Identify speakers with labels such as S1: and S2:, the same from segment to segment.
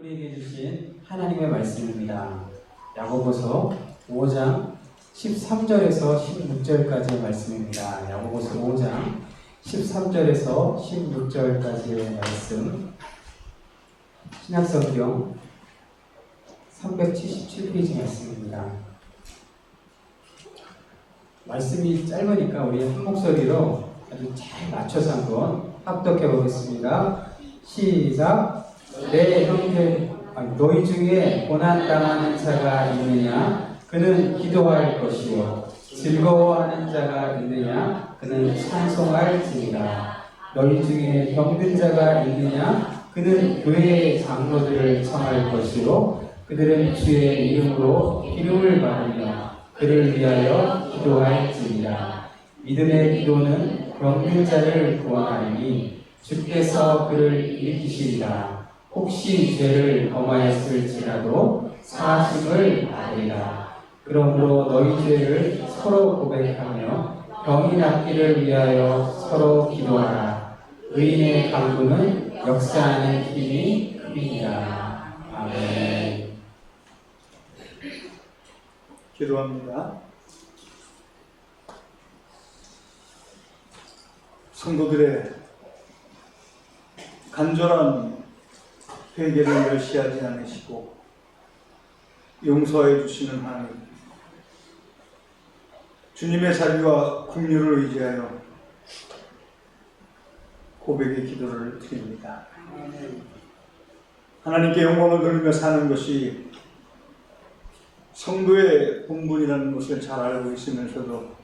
S1: 우리에게 주신 하나님의 말씀입니다. 야고보서 5장 13절에서 16절까지의 말씀입니다. 야고보서 5장 13절에서 16절까지의 말씀, 신약성경 377페이지 말씀입니다. 말씀이 짧으니까 우리 한 목소리로 아주 잘 맞춰서 한번 합독해 보겠습니다. 시작. 내 형제, 너희 중에 고난당하는 자가 있느냐? 그는 기도할 것이요. 즐거워하는 자가 있느냐? 그는 찬송할지니라. 너희 중에 병든 자가 있느냐? 그는 교회의 장로들을 청할 것이요. 그들은 주의 이름으로 기름을 받으며 그를 위하여 기도할지니라. 믿음의 기도는 병든 자를 구원하리니 주께서 그를 일으키시리라. 혹시 죄를 범하였을지라도 사하심을 받으리라. 그러므로 너희 죄를 서로 고백하며 병이 낫기를 위하여 서로 기도하라. 의인의 간구는 역사하는 힘이 크니라. 아멘.
S2: 기도합니다. 성도들의 간절한 회개를 멸시하지 않으시고 용서해 주시는 하나님, 주님의 자비와 긍휼을 의지하여 고백의 기도를 드립니다. 하나님께 영광을 돌리며 사는 것이 성도의 본분이라는 것을 잘 알고 있으면서도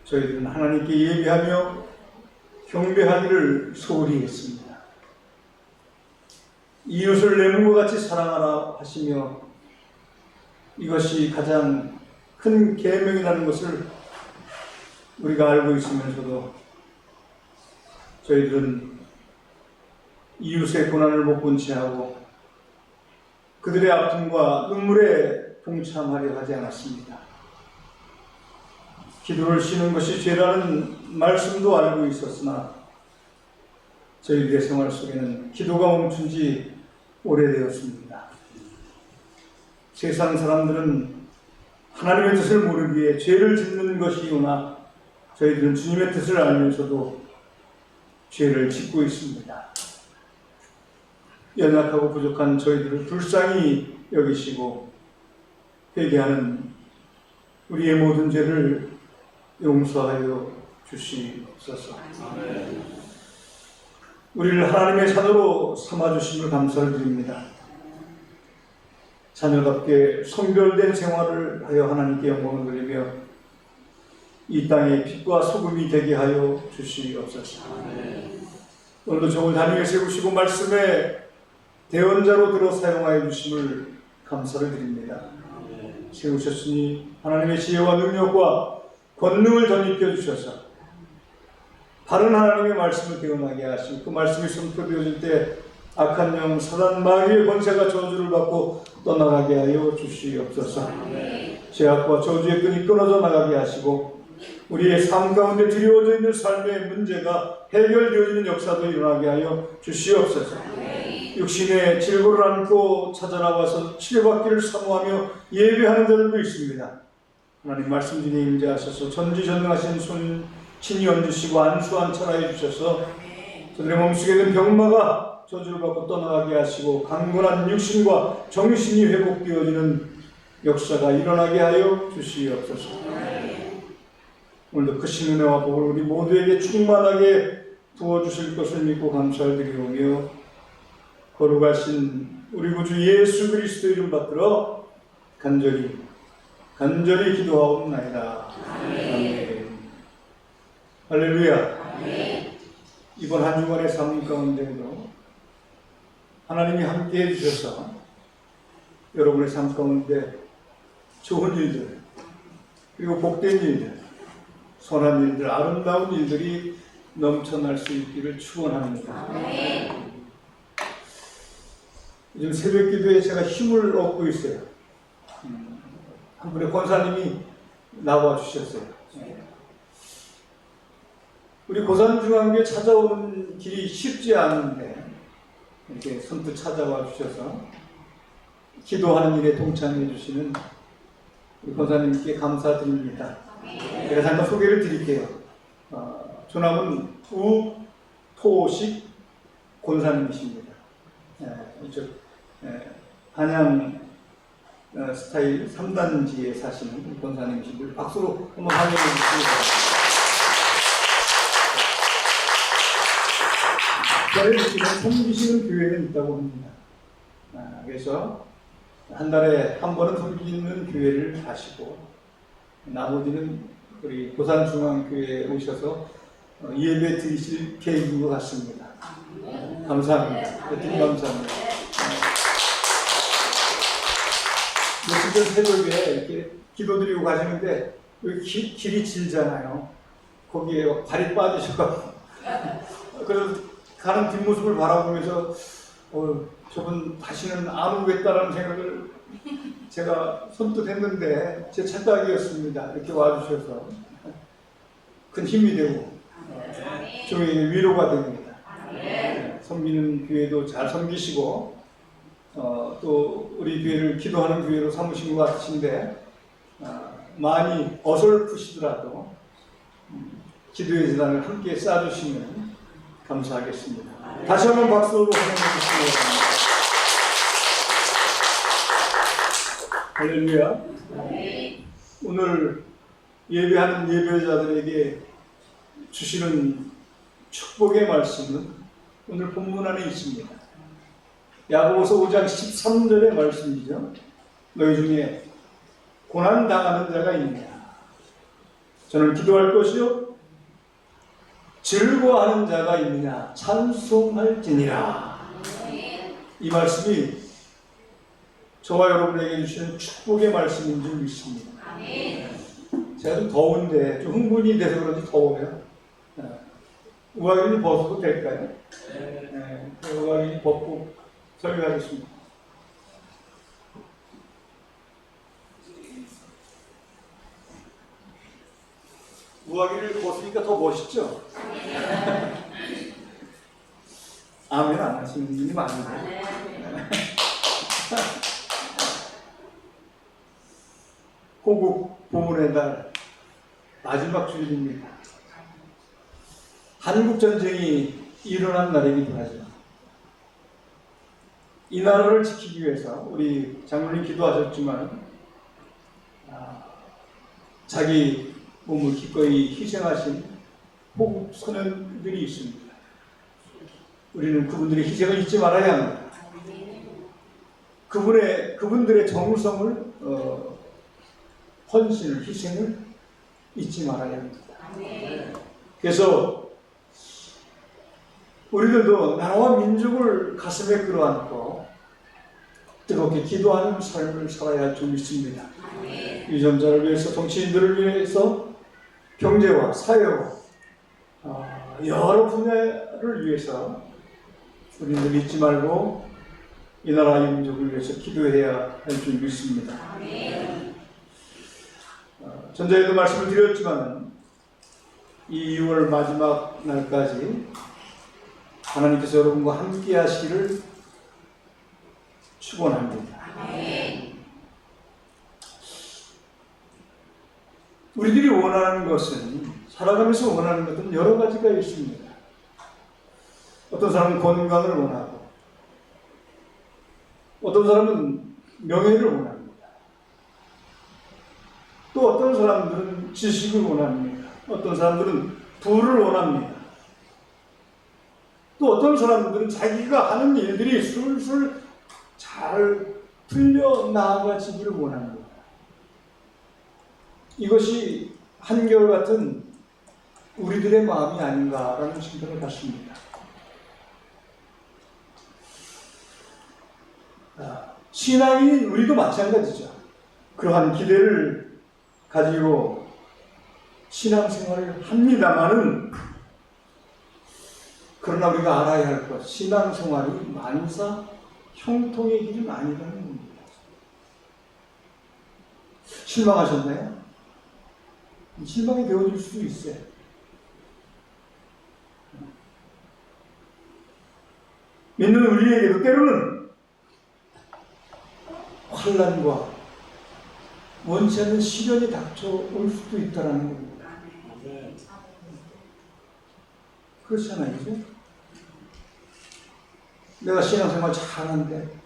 S2: 저희들은 하나님께 예배하며 경배하기를 소홀히 했습니다. 이웃을 내 몸과 같이 사랑하라 하시며 이것이 가장 큰 계명이라는 것을 우리가 알고 있으면서도 저희들은 이웃의 고난을 못 본 채하고 그들의 아픔과 눈물에 동참하려 하지 않았습니다. 기도를 쉬는 것이 죄라는 말씀도 알고 있었으나 저희들의 생활 속에는 기도가 멈춘 지 오래되었습니다. 세상 사람들은 하나님의 뜻을 모르기에 죄를 짓는 것이오나 저희들은 주님의 뜻을 알면서도 죄를 짓고 있습니다. 연약하고 부족한 저희들을 불쌍히 여기시고 회개하는 우리의 모든 죄를 용서하여 주시옵소서. 아멘. 우리를 하나님의 자녀로 삼아주심을 감사를 드립니다. 자녀답게 성별된 생활을 하여 하나님께 영광을 돌리며 이 땅에 빛과 소금이 되게 하여 주시옵소서. 오늘도 저를 단위에 세우시고 말씀의 대언자로 들어 사용하여 주심을 감사를 드립니다. 세우셨으니 하나님의 지혜와 능력과 권능을 덧입혀 주셔서 바른 하나님의 말씀을 깨어나게 하시고 그 말씀이 선포되어질 때 악한 영 사단 마귀의 권세가 저주를 받고 떠나가게 하여 주시옵소서. 죄악과 저주의 끈이 끊어져 나가게 하시고 우리의 삶 가운데 드리워져 있는 삶의 문제가 해결되어지는 역사도 일어나게 하여 주시옵소서. 육신의 질고를 안고 찾아나와서 치료받기를 사모하며 예배하는 자들도 있습니다. 하나님 말씀 중에 임재하셔서 전지전능하신 손 친히 얹으시고 안수한 철하여 주셔서 저들의 몸속에 있는 병마가 저주를 받고 떠나가게 하시고 강건한 육신과 정신이 회복되어지는 역사가 일어나게 하여 주시옵소서. 오늘도 크신 은혜와 복을 우리 모두에게 충만하게 부어주실 것을 믿고 감사를 드리오며 거룩하신 우리 구주 예수 그리스도 이름 받들어 간절히 기도하옵나이다. 아멘. 할렐루야. 아멘. 이번 한 주간의 삶 가운데도 하나님이 함께 해주셔서 여러분의 삶 가운데 좋은 일들 그리고 복된 일들, 선한 일들, 아름다운 일들이 넘쳐날 수 있기를 축원합니다. 아멘. 요즘 새벽 기도에 제가 힘을 얻고 있어요. 한 분의 권사님이 나와 주셨어요. 우리 고산중앙교회 찾아오는 길이 쉽지 않은데 이렇게 선뜻 찾아와 주셔서 기도하는 일에 동참해 주시는 우리 권사님께 감사드립니다. 제가 잠깐 소개를 드릴게요. 존함은 우토식 권사님이십니다. 이쪽 한양 스타일 3단지에 사시는 권사님이십니다. 박수로 한번 환영해 주시기 바랍니다. 섬기시는 교회는 있다고 합니다. 그래서 한 달에 한 번은 섬기는 교회를 가시고 나머지는 우리 고산중앙교회에 오셔서 예배 드리실 계획인 것 같습니다. 감사합니다. 대단히 감사합니다. 며칠 전 새벽에 이렇게 기도드리고 가시는데 여기 길이 질잖아요. 거기에 발이 빠지셔서 그래서 가는 뒷모습을 바라보면서 저분 다시는 안 오겠다라는 생각을 제가 선뜻 했는데 제 착각이었습니다. 이렇게 와주셔서 큰 힘이 되고 저에게 위로가 됩니다. 섬기는 교회도 잘 섬기시고 또 우리 교회를 기도하는 교회로 삼으신 것 같으신데 많이 어설프시더라도 기도의 재단을 함께 쌓아주시면 감사하겠습니다. 다시 한번 박수로 환영해 주시기 바랍니다. 할렐루야. 오늘 예배하는 예배자들에게 주시는 축복의 말씀은 오늘 본문 안에 있습니다. 야고보서 5장 13절의 말씀이죠. 너희 중에 고난당하는 자가 있느냐? 저는 기도할 것이요 즐거워하는 자가 있느냐? 찬송할지니라. 이 말씀이 저와 여러분에게 주시는 축복의 말씀인 줄 믿습니다. 제가 좀 더운데 좀 흥분이 돼서 그런지 더워요. 우아기를 벗어도 될까요? 네. 우아기를 벗고 설교하겠습니다. 우아기를 벗으니까 더 멋있죠? 아멘 안 하시는 분이 많은데. 호국 보문의 달 마지막 주일입니다. 한국전쟁이 일어난 날이기도 하죠. 이 나라를 지키기 위해서 우리 장로님 기도하셨지만 자기 몸을 기꺼이 희생하신 호국 선원들이 있습니다. 우리는 그분들의 희생을 잊지 말아야 합니다. 그분들의 정성을 헌신을 희생을 잊지 말아야 합니다. 그래서 우리들도 나라와 민족을 가슴에 끌어안고 뜨겁게 기도하는 삶을 살아야 할 줄 믿습니다. 유전자를 위해서, 정치인들을 위해서, 경제와 사회와 여러 분야를 위해서 우리는 잊지 말고 이 나라의 민족을 위해서 기도해야 할 줄 믿습니다. 전자에도 말씀을 드렸지만 이 2월 마지막 날까지 하나님께서 여러분과 함께 하시기를 축원합니다. 우리들이 원하는 것은, 살아가면서 원하는 것은 여러 가지가 있습니다. 어떤 사람은 건강을 원하고, 어떤 사람은 명예를 원합니다. 또 어떤 사람들은 지식을 원합니다. 어떤 사람들은 부를 원합니다. 또 어떤 사람들은 자기가 하는 일들이 술술 잘 풀려 나아가지기를 원합니다. 이것이 한결같은 우리들의 마음이 아닌가라는 생각을 갖습니다. 신앙인 우리도 마찬가지죠. 그러한 기대를 가지고 신앙생활을 합니다마는, 그러나 우리가 알아야 할 것, 신앙생활이 만사 형통의 길은 아니라는 겁니다. 실망하셨나요? 실망이 되어질 수도 있어요. 믿는 우리에게도 때로는 환난과 원치 않는 시련이 닥쳐올 수도 있다는 겁니다. 그렇잖아요, 그죠? 내가 신앙생활 잘하는데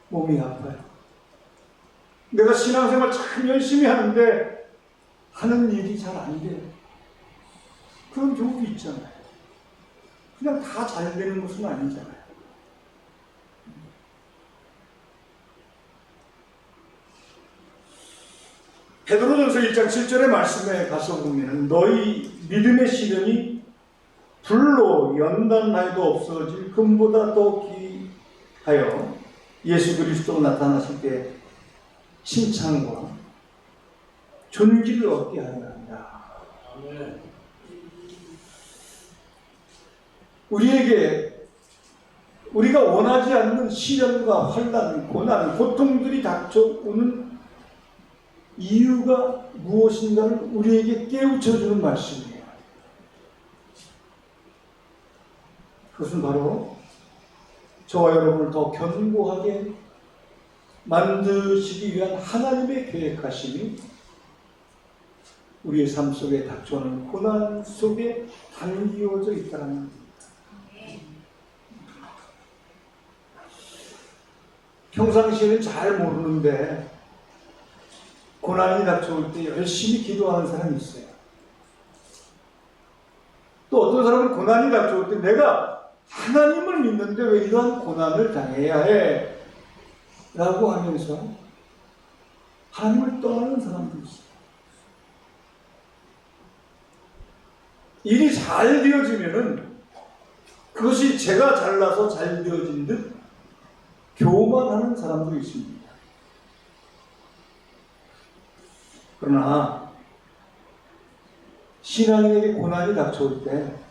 S2: 몸이 아파요. 내가 신앙생활 참 열심히 하는데 하는 일이 잘 안 돼요. 그런 경우도 있잖아요. 그냥 다 잘 되는 것은 아니잖아요. 베드로전서 1장 7절의 말씀에 가서 보면 너희 믿음의 시련이 불로 연단하여도 없어질 금보다 더 귀하여 예수 그리스도 나타나실 때 칭찬과 존귀를 얻게 하려 한다. 우리에게 우리가 원하지 않는 시련과 환난, 고난, 고통들이 닥쳐오는 이유가 무엇인가를 우리에게 깨우쳐주는 말씀이에요. 그것은 바로 저와 여러분을 더 견고하게 만드시기 위한 하나님의 계획하심이 우리의 삶 속에 닥쳐오는 고난 속에 담기어져 있다는 겁니다. 평상시에는 잘 모르는데 고난이 닥쳐올 때 열심히 기도하는 사람이 있어요. 또 어떤 사람은 고난이 닥쳐올 때 내가 하나님을 믿는데 왜 이러한 고난을 당해야 해? 라고 하면서 하나님을 떠나는 사람도 있어요. 일이 잘 되어지면은 그것이 제가 잘나서 잘 되어진 듯 교만하는 사람도 있습니다. 그러나 신앙인에게 고난이 닥쳐올 때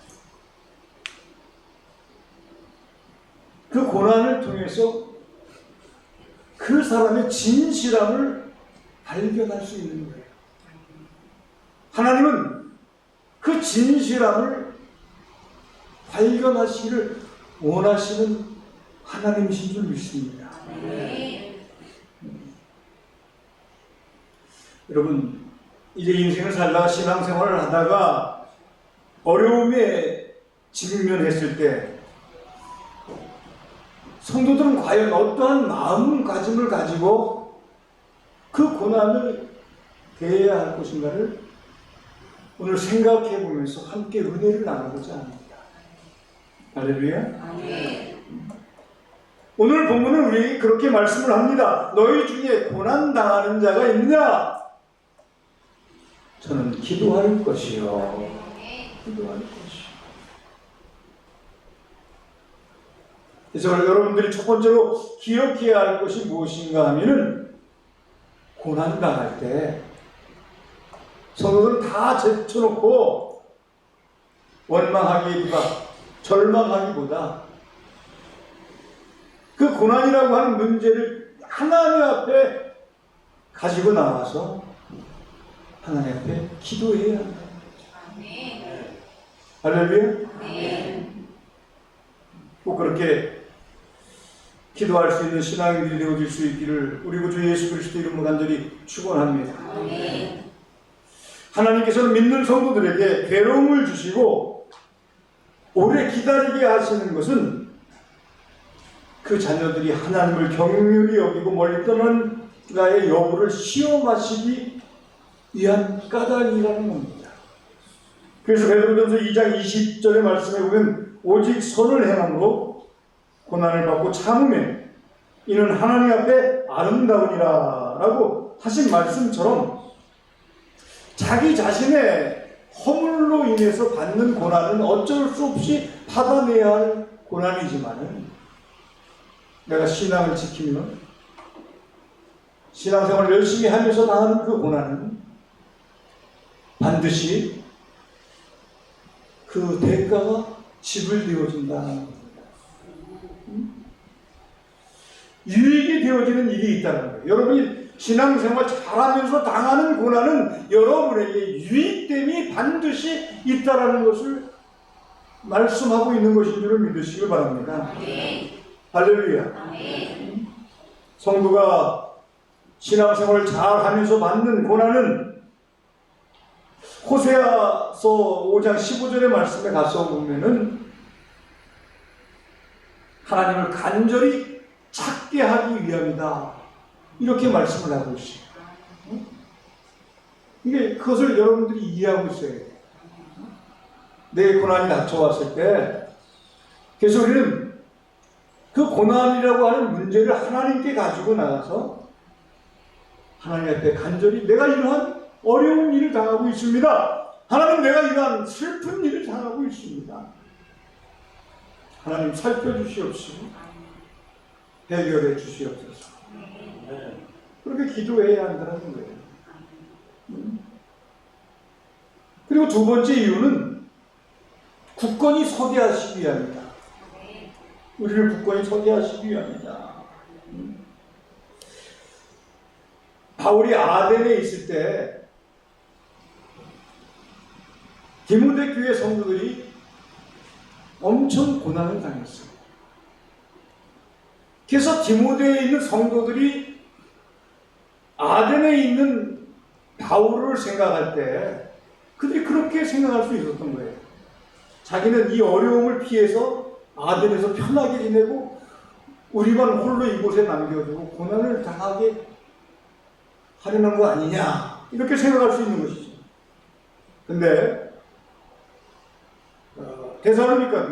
S2: 그 고난을 통해서 그 사람의 진실함을 발견할 수 있는 거예요. 하나님은 그 진실함을 발견하시기를 원하시는 하나님이신 줄 믿습니다. 여러분, 이제 인생을 살다가 신앙생활을 하다가 어려움에 직면했을 때 성도들은 과연 어떠한 마음가짐을 가지고 그 고난을 대해야 할 것인가를 오늘 생각해 보면서 함께 은혜를 나누고자 합니다. 할렐루야. 오늘 본문은 우리에게 그렇게 말씀을 합니다. 너희 중에 고난당하는 자가 있느냐? 저는 기도할 것이요. 기도할 것이요. 그래서 여러분들이 첫 번째로 기억해야 할 것이 무엇인가 하면은 고난당할 때 성도들은 다 제쳐놓고 원망하기보다 절망하기보다 그 고난이라고 하는 문제를 하나님 앞에 가지고 나와서 하나님 앞에 기도해야 한다. 할렐루야. 꼭 그렇게 기도할 수 있는 신앙인들이 되어질 수 있기를 우리 구주 예수 그리스도 이름으로 간절히 축원합니다. 하나님께서는 믿는 성도들에게 괴로움을 주시고 오래 기다리게 하시는 것은 그 자녀들이 하나님을 경륜히 여기고 멀리 떠난 나의 여부를 시험하시기 위한 까닭이라는 겁니다. 그래서 베드로전서 2장 20절의 말씀에 보면 오직 선을 행함으로 고난을 받고 참으면 이는 하나님 앞에 아름다우니라 라고 하신 말씀처럼 자기 자신의 허물로 인해서 받는 고난은 어쩔 수 없이 받아내야 할 고난이지만은 내가 신앙을 지키면 신앙생활을 열심히 하면서 당하는 그 고난은 반드시 그 대가가 지불되어진다는 겁니다. 유익이 되어지는 일이 있다는 거예요. 여러분이 신앙생활 잘하면서 당하는 고난은 여러분에게 유익됨이 반드시 있다는 것을 말씀하고 있는 것인 줄을 믿으시길 바랍니다. 할렐루야. 성도가 신앙생활을 잘 하면서 받는 고난은 호세아서 5장 15절의 말씀에 가서 보면은 하나님을 간절히 찾게 하기 위함이다. 이렇게 말씀을 하고 있어요. 이게 그것을 여러분들이 이해하고 있어야 돼요. 내 고난이 닥쳐왔을 때, 그래서 우리는 그 고난이라고 하는 문제를 하나님께 가지고 나가서 하나님 앞에 간절히 내가 이러한 어려운 일을 당하고 있습니다. 하나님, 내가 이러한 슬픈 일을 당하고 있습니다. 하나님 살펴주시옵시고 해결해 주시옵소서. 그렇게 기도해야 한다는 거예요. 그리고 두 번째 이유는 굳건히 서게 하시기 위함이다. 우리를 굳건히 서게 하시기 위함이다. 바울이 아덴에 있을 때 디모데 교회 성도들이 엄청 고난을 당했어요. 그래서 디모데에 있는 성도들이 아덴에 있는 바울을 생각할 때 그들이 그렇게 생각할 수 있었던 거예요. 자기는 이 어려움을 피해서 아덴에서 편하게 지내고 우리만 홀로 이곳에 남겨두고 고난을 당하게 하려는 거 아니냐, 이렇게 생각할 수 있는 것이죠. 근데 데살로니가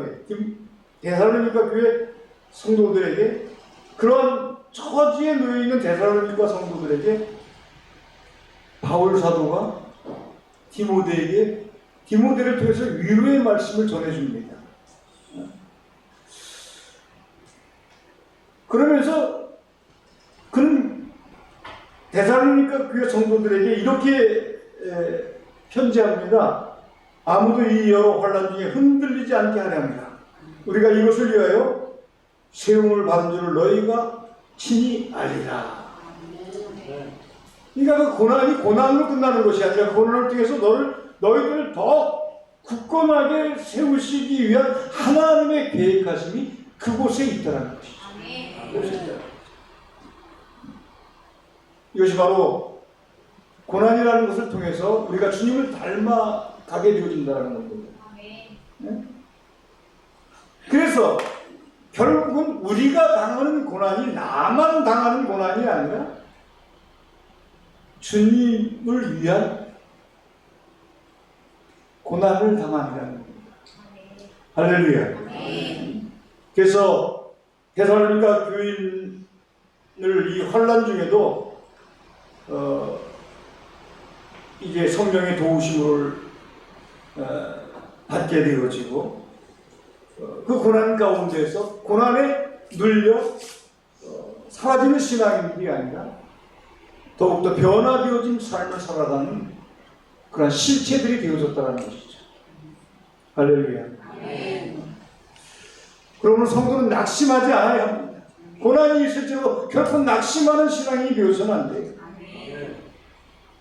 S2: 교회 성도들에게, 그런 처지에 놓여 있는 데살로니가 성도들에게 바울 사도가 디모데를 통해서 위로의 말씀을 전해줍니다. 그러면서 그는 데살로니가 교회 성도들에게 이렇게 편지합니다. 아무도 이 여러 환난 중에 흔들리지 않게 하려 합니다. 우리가 이것을 위하여 세움을 받은 줄을 너희가 친히 알리라. 그러니까 그 고난이 고난으로 끝나는 것이 아니라 고난을 통해서 너희들을 더 굳건하게 세우시기 위한 하나님의 계획하심이 그곳에 있다는 것이죠. 이것이 바로 고난이라는 것을 통해서 우리가 주님을 닮아가게 되어진다는 겁니다. 네? 그래서 결국은 우리가 당하는 고난이 나만 당하는 고난이 아니라 주님을 위한 고난을 당한다는 겁니다. 할렐루야. 그래서 데살로니가 교인을 이 환난 중에도 이제 성령의 도우심을 받게 되어지고 그 고난 가운데서 고난에 눌려 사라지는 신앙인들이 아니라 더욱더 변화되어진 삶을 살아가는 그런 실체들이 되어졌다는 것이죠. 할렐루야. 그러면 성도는 낙심하지 않아야 합니다. 고난이 있을지라도 결코 낙심하는 신앙이 되어서는 안 돼요.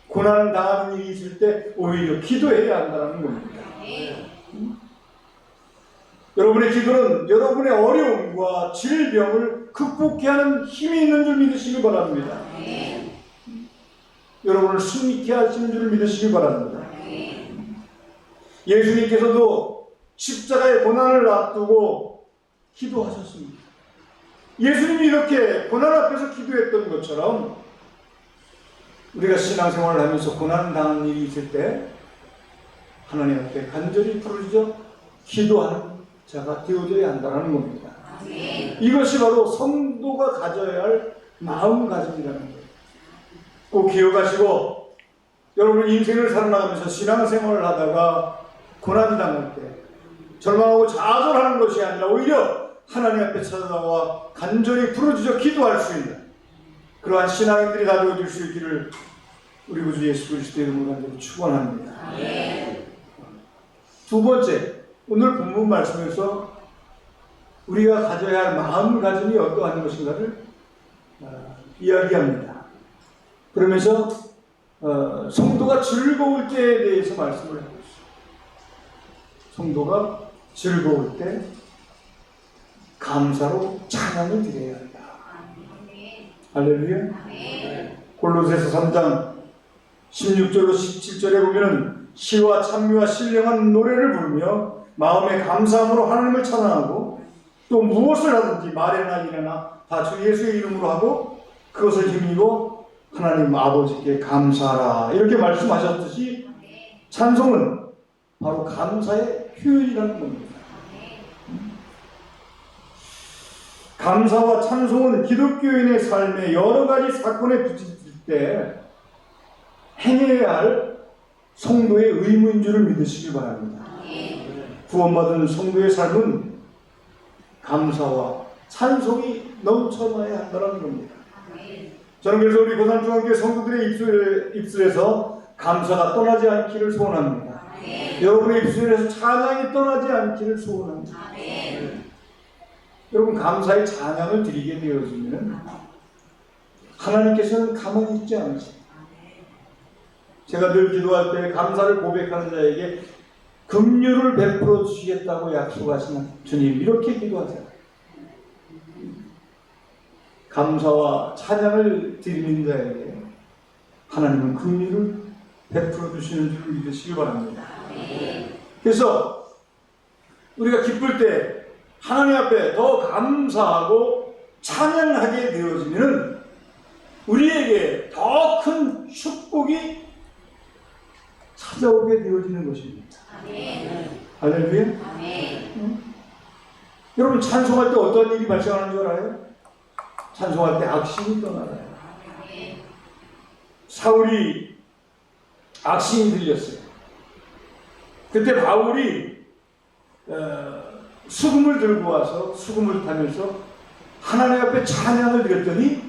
S2: 고난을 당하는 일이 있을 때 오히려 기도해야 한다는 겁니다. 여러분의 기도는 여러분의 어려움과 질병을 극복해 하는 힘이 있는 줄 믿으시기 바랍니다. 여러분을 승리케 하시는 줄 믿으시기 바랍니다. 예수님께서도 십자가의 고난을 앞두고 기도하셨습니다. 예수님이 이렇게 고난 앞에서 기도했던 것처럼 우리가 신앙생활을 하면서 고난 당하는 일이 있을 때 하나님 앞에 간절히 부르짖어 기도하는 자가 되어져야 한다는 겁니다. 이것이 바로 성도가 가져야 할 마음가짐이라는 거예요. 꼭 기억하시고, 여러분 인생을 살아나가면서 신앙생활을 하다가 고난이 당할 때 절망하고 좌절하는 것이 아니라 오히려 하나님 앞에 찾아나와 간절히 부르짖어 기도할 수 있는 그러한 신앙인들이 다 되어줄 수 있기를 우리 구주 예수 그리스도의 이름으로 간절히 축원합니다. 두 번째, 오늘 본문 말씀에서 우리가 가져야 할 마음가짐이 어떠한 것인가를 이야기합니다. 그러면서 성도가 즐거울 때에 대해서 말씀을 하고 있습니다. 성도가 즐거울 때 감사로 찬양을 드려야 한다. 할렐루야. 골로새서 3장 16절로 17절에 보면은 시와 찬미와 신령한 노래를 부르며 마음의 감사함으로 하나님을 찬양하고 또 무엇을 하든지 말이나 일이나 다 주 예수의 이름으로 하고 그것을 힘입어 하나님 아버지께 감사하라. 이렇게 말씀하셨듯이 찬송은 바로 감사의 표현이라는 겁니다. 감사와 찬송은 기독교인의 삶에 여러 가지 사건에 부딪힐 때 행해야 할 성도의 의무인 줄을 믿으시길 바랍니다. 구원받은 성도의 삶은 감사와 찬송이 넘쳐나야 한다는 겁니다. 저는 그래서 우리 고산중앙교회 성도들의 입술에서 감사가 떠나지 않기를 소원합니다. 여러분의 입술에서 찬양이 떠나지 않기를 소원합니다. 여러분 감사의 찬양을 드리게 되어지면 하나님께서는 가만히 있지 않으십니다. 제가 늘 기도할 때 감사를 고백하는 자에게 긍휼을 베풀어 주시겠다고 약속하시는 주님, 이렇게 기도하세요. 감사와 찬양을 드리는 자에게 하나님은 긍휼을 베풀어 주시는 줄 믿으시기 바랍니다. 그래서 우리가 기쁠 때 하나님 앞에 더 감사하고 찬양하게 되어지면 우리에게 더 큰 축복이 찾아오게 되어지는 것입니다. 할렐루야. 여러분 찬송할 때 어떤 일이 발생하는 줄 알아요? 찬송할 때 악신이 떠나요. 사울이 악신이 들렸어요. 그때 바울이 수금을 들고 와서 수금을 타면서 하나님 앞에 찬양을 드렸더니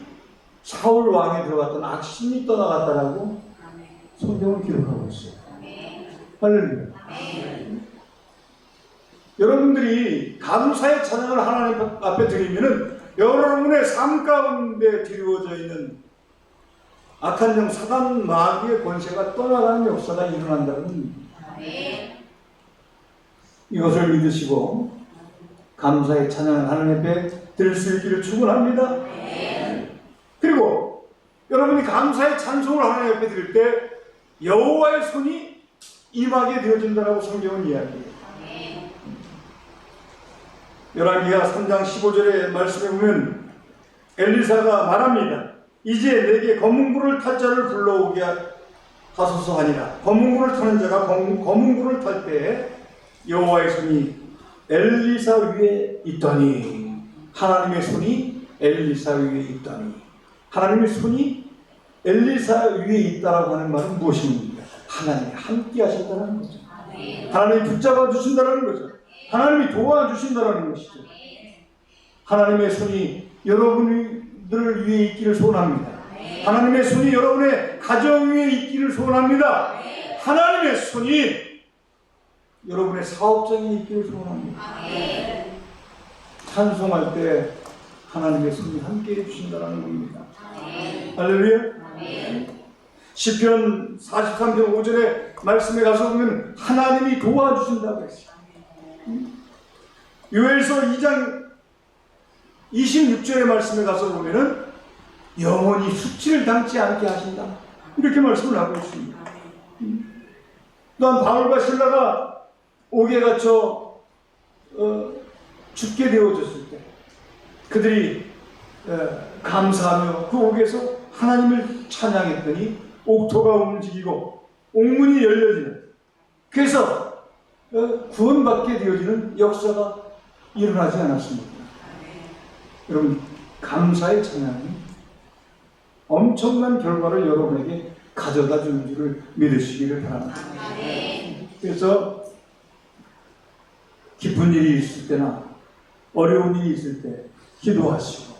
S2: 사울 왕에 들어갔던 악신이 떠나갔다라고 성경을 기록하고 있어요. 할렐루야. 여러분들이 감사의 찬양을 하나님 앞에 드리면은 여러분의 삶 가운데 드리워져 있는 악한 영 사단 마귀의 권세가 떠나가는 역사가 일어난다는 이것을 믿으시고 감사의 찬양을 하나님 앞에 드릴 수 있기를 축원합니다. 그리고 여러분이 감사의 찬송을 하나님 앞에 드릴 때 여호와의 손이 임하게 되어진다라고 성경은 이야기해요. 열왕기하 3장 15절의 말씀에 보면 엘리사가 말합니다. 이제 내게 검은구를 탈 자를 불러오게 하소서 하니라. 검은구를 타는 자가 검은구를 탈 때에 여호와의 손이 엘리사 위에 있더니, 하나님의 손이 엘리사 위에 있더니, 하나님의 손이 엘리사 위에 있다라고 하는 말은 무엇입니까? 하나님이 함께 하신다는 거죠. 하나님이 붙잡아 주신다는 거죠. 하나님이 도와주신다는 것이죠. 하나님의 손이 여러분들 위에 있기를 소원합니다. 하나님의 손이 여러분의 가정 위에 있기를 소원합니다. 하나님의 손이 여러분의 사업장에 있기를 소원합니다. 찬송할 때 하나님의 손이 함께 해주신다는 겁니다. 할렐루야. 시편 43편 5절의 말씀에 가서 보면 하나님이 도와주신다고 했어요. 요엘서 2장 26절의 말씀에 가서 보면은 영원히 수치를 당치 않게 하신다, 이렇게 말씀을 하고 있습니다. 또한 바울과 실라가 옥에 갇혀 죽게 되어졌을 때 그들이 감사하며 그 옥에서 하나님을 찬양했더니 옥토가 움직이고 옥문이 열려지는, 그래서 구원받게 되어지는 역사가 일어나지 않았습니다. 여러분, 감사의 찬양이 엄청난 결과를 여러분에게 가져다 주는 줄을 믿으시기를 바랍니다. 그래서 기쁜 일이 있을 때나 어려운 일이 있을 때 기도하시고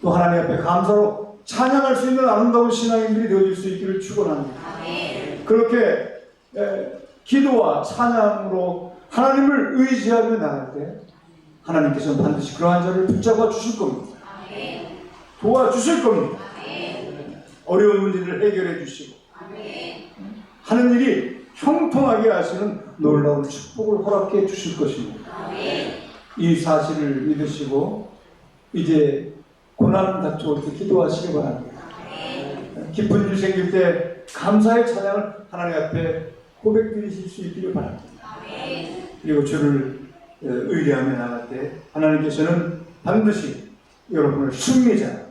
S2: 또 하나님 앞에 감사로 찬양할 수 있는 아름다운 신앙인들이 되어질 수 있기를 축원합니다. 그렇게 기도와 찬양으로 하나님을 의지하며 나갈 때 하나님께서는 반드시 그러한 자를 붙잡아 주실 겁니다. 도와주실 겁니다. 어려운 문제를 해결해 주시고 하는 일이 형통하게 하시는 놀라운 축복을 허락해 주실 것입니다. 이 사실을 믿으시고 이제 고난 닥쳐올 때 기도하시기 바랍니다. 기쁜 일 생길 때 감사의 찬양을 하나님 앞에 고백드리실 수 있기를 바랍니다. 그리고 주를 의뢰하며 나갈 때 하나님께서는 반드시 여러분을 승리자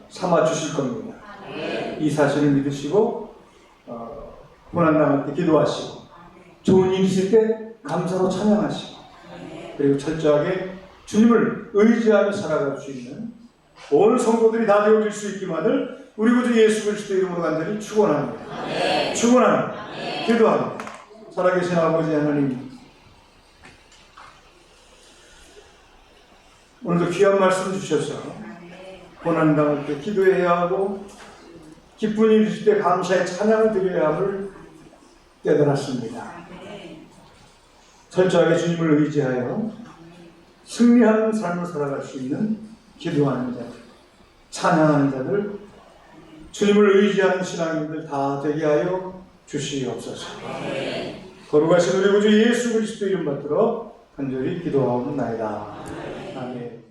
S2: 삼아 주실 겁니다. 이 사실을 믿으시고 고난 당할 때 기도하시고 좋은 일 있을 때 감사로 찬양하시고 그리고 철저하게 주님을 의지하며 살아갈 수 있는 온 성도들이 다 되어질 수 있기만을 우리 구주 예수 그리스도 이름으로 간절히 축원합니다. 축원합니다. 기도합니다. 살아계신 아버지 하나님, 오늘도 귀한 말씀 주셔서 고난 당할 때 기도해야 하고 기쁜 일 있을 때 감사의 찬양을 드려야 함을 깨달았습니다. 철저하게 주님을 의지하여 승리하는 삶을 살아갈 수 있는 기도하는 자들, 찬양하는 자들, 주님을 의지하는 신앙인들 다 되게 하여 주시옵소서. 거룩하신 우리 구주 예수 그리스도 이름 받들어 간절히 기도하옵나이다. 아멘.